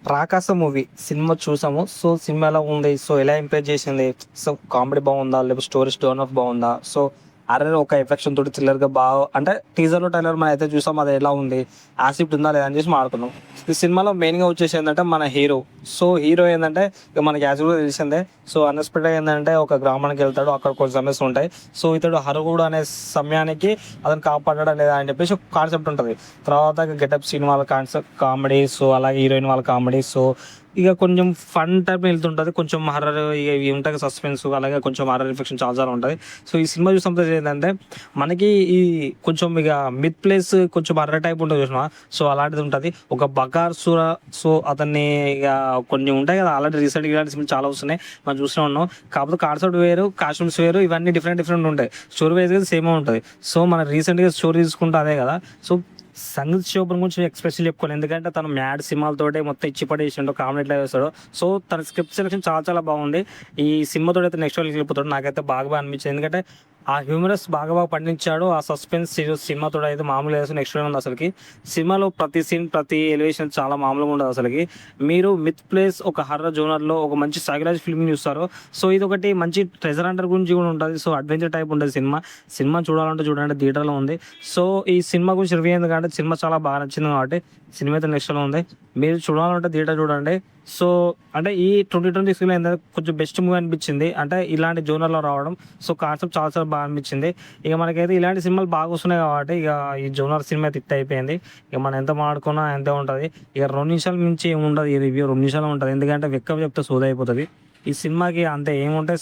'రాకాస' movie cinema చూసాము. So, cinema ఎలా ఉంది? సో, ఎలా ఇంప్రెస్ చేసింది? సో, కామెడీ బావుందా? లేకపోతే స్టోరీ టర్న్ ఆఫ్ బావుందా? సో, హారర్ ఒక ఎఫెక్షన్ తోటి థ్రిల్లర్‌గా అంటే టీజర్‌లో, ట్రైలర్ మనమైతే చూసాం అది ఎలా ఉంది? యాసిడ్ ఉందా లేదా అని చెప్పేసి మాట్లాడుకున్నాం. ఈ సినిమాలో మెయిన్‌గా వచ్చేసి ఏందంటే మన హీరో. సో, హీరో ఏందంటే ఇక మనకి యాక్చువల్‌గా తెలిసిందే. సో, అన్‌ఎక్స్‌పెక్టెడ్‌గా ఏందంటే ఒక గ్రామానికి వెళ్తాడు. అక్కడ కొన్ని సమస్యలుంటాయి. సో, ఇతడు హరుగుడు అనే సమయానికి అతను కాపాడడా లేదా అని చెప్పేసి ఒక కాన్సెప్ట్ ఉంటది. తర్వాత గెటప్ సీన్ వాళ్ళ కాన్సెప్ట్ కామెడీ. సో, అలాగే హీరోయిన్ వాళ్ళ కామెడీ. సో, ఇక కొంచెం ఫన్ టైప్ ఎళ్తుంటది. కొంచెం హారర్ ఇవి ఉంటాయి సస్పెన్స్ అలాగే కొంచెం హారర్ ఎఫెక్షన్ చాలా చాలా ఉంటది. సో, ఈ సినిమా చూసినప్పుడు ఏందంటే మనకి ఈ కొంచెం ఇక మిత్ ప్లేస్ కొంచెం హారర్ టైప్ ఉంటది చూసినావా? సో, అలాంటిది ఉంటది. ఒక బకాసుర. సో, అతన్ని ఇక కొన్ని ఉంటాయి కదా! ఆల్రెడీ రీసెంట్‌గా ఇలాంటి సినిమాలు చాలా వస్తున్నాయి. మనం చూస్తూనే ఉన్నాం. కాకపోతే కాన్సెప్ట్ వేరు, కాస్ట్యూమ్స్ వేరు ఇవన్నీ డిఫరెంట్ డిఫరెంట్ ఉంటాయి. స్టోరీ వైస్‌గా సేమే ఉంటది. సో, మన రీసెంట్‌గా స్టోరీ తీసుకుంటే అదే కదా! సో, సంగీత్ శోభన్ గురించి ఎక్స్‌ప్రెషన్ చెప్పుకోవాలి. ఎందుకంటే తను మ్యాడ్ సినిమాలతోటే మొత్తం ఇచ్చి పడేసిండు. కామెడీ ఎట్లా చేస్తాడో. సో, తన స్క్రిప్ట్ సెలక్షన్ చాలా చాలా బాగుంది. ఈ సినిమాతోటైతే నెక్స్ట్ లెవెల్‌కి వెళ్ళిపోతాడు. నాకైతే బాగా అనిపించింది. ఎందుకంటే ఆ హ్యూమరస్ బాగా పండించాడు. ఆ సస్పెన్స్ సినిమాతోటైతే మామూలుగా అసలు నెక్స్ట్ లెవెల్ ఉంది అసలకి. సినిమాలో ప్రతి సీన్, ప్రతి ఎలివేషన్ చాలా మామూలుగా ఉండదు అసలకి. మీరు మిత్ ప్లేస్ ఒక హర్రర్ జోనర్‌లో ఒక మంచి సైకలాజికల్ ఫిల్మ్‌ని చూస్తారు. సో, ఇదొకటి మంచి ట్రెజర్ హంటర్ గురించి కూడా ఉంటది. సో, అడ్వెంచర్ టైప్ ఉంటది సినిమా. సినిమా చూడాలంటే చూడండి థియేటర్‌లో ఉంది. సో, ఈ సినిమా గురించి రివ్యూ ఎందుకంటే సినిమా చాలా బాగా నచ్చింది కాబట్టి సినిమా అయితే నెక్స్ట్ లెవెల్ ఉంది. మీరు చూడాలంటే థియేటర్ చూడండి. సో, అంటే ఈ 2023లో ఏందంటే కొంచెం బెస్ట్ మూవీ అనిపించింది. అంటే ఇలాంటి జోనర్‌లో రావడం. సో, కాన్సెప్ట్ చాలా చాలా బాగా అనిపించింది. ఇక మనకైతే ఇలాంటి సినిమాలు బాగా వస్తున్నాయి కాబట్టి ఇక ఈ జోనర్ సినిమా అయితే హిట్ అయిపోయింది. ఇక మనం ఎంత మాట్లాడుకున్నా అంతే ఉంటది. ఇక 2 నిమిషాల మించి ఏముండదు ఈ రివ్యూ 2 నిమిషాలే ఉంటది. ఎందుకంటే ఎక్కువ చెప్తే సోది అయిపోతది. ఈ సినిమాకి అంతే ఏముంటాయి